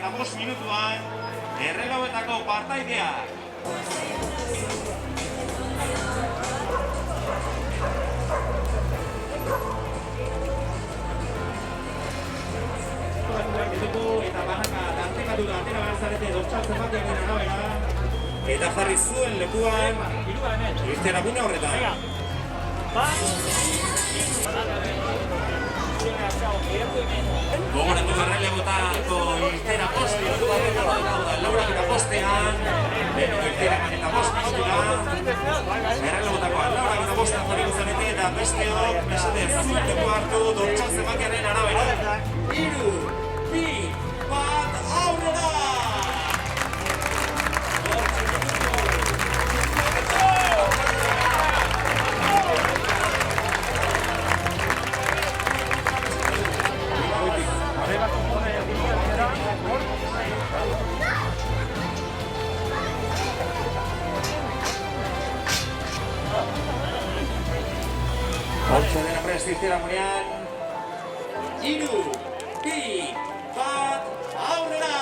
5 minutuan errelauetako partaideak. Eta banaka tartekatu da atera behar zarete dortxaltzen batean arabera. Eta jarri zuen lekuan irtera gune horretan. Gogoratu errelebotako irtera poste laurak eta postean irtera eta poste errelebotako laurak eta postean jarri guzanete eta besteok mesete zuen leku hartu dortxaltzen batean arabera. 3, 2, 1, aurrera! Hortxe dena prest irtera gunean. 3, 2, 1, aurrera!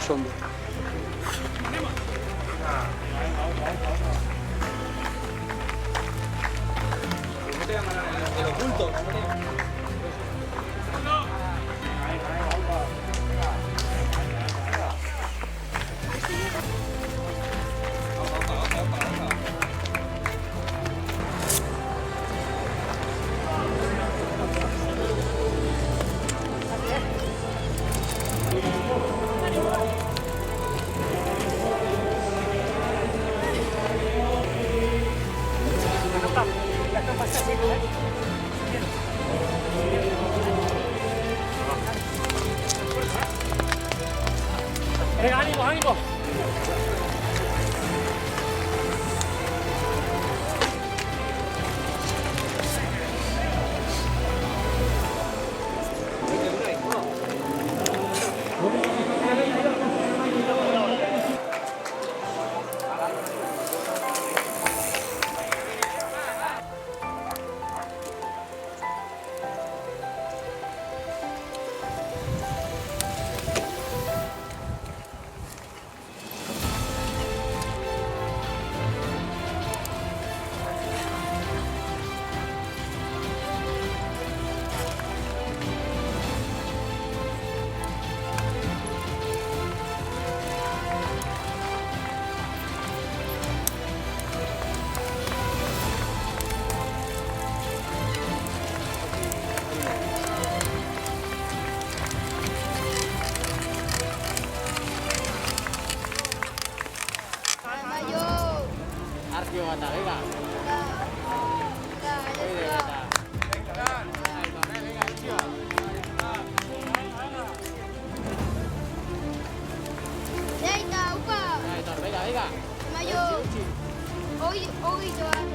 Ondo. El oculto. ánimo, ánimo. txikio bat, venga. Oide, eta. Venga, txio. Eta, upa! Venga. Maio, hori joan.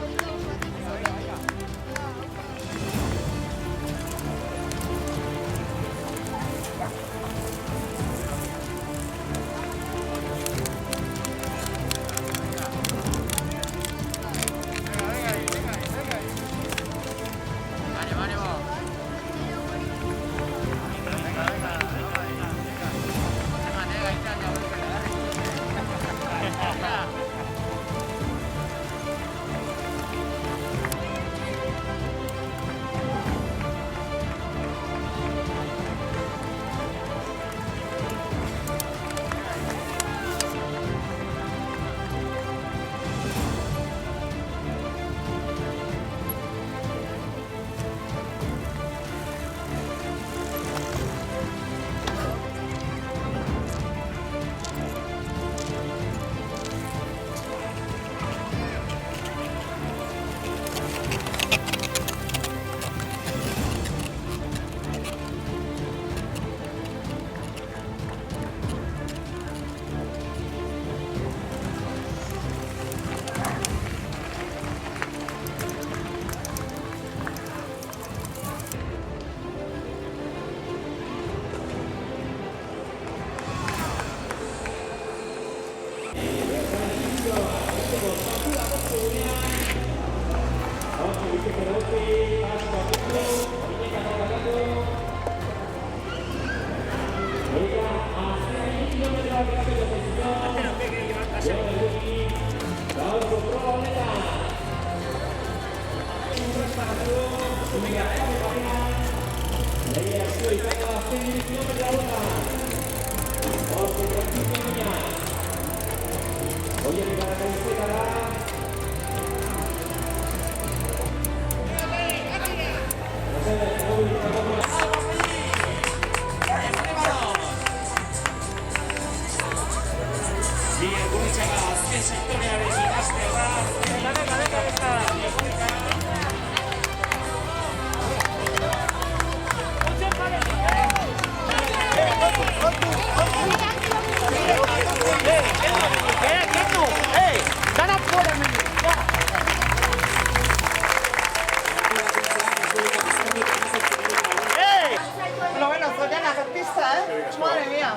Madre mía.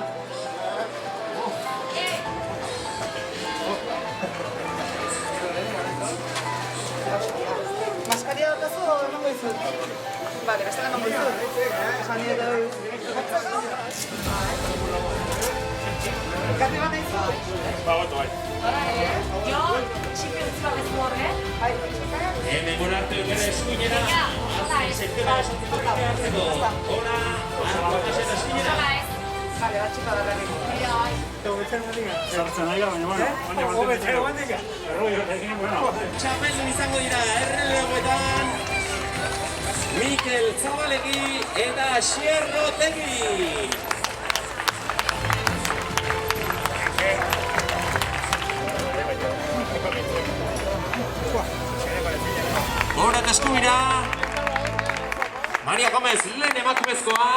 Mascaria daukazu o emango dizut? Bale, bestela emango dizut. Esan nire doi. Garbi bat nahizu? Bagotu, bai. Jo, txipi utzi bat ez morre. Bai. Hemen hartu gara eskuinera, sektora esatiko hartzeko. Hora, arrokaseta eskuinera. Bale, bat txipa da berriko. Sartzen nahi baina, bueno, Txapeldun izango dira, errelegoetan Mikel Zabalegi eta Xierrotegi. Horat eskubira, Maria Gomez lehen emakumezkoa,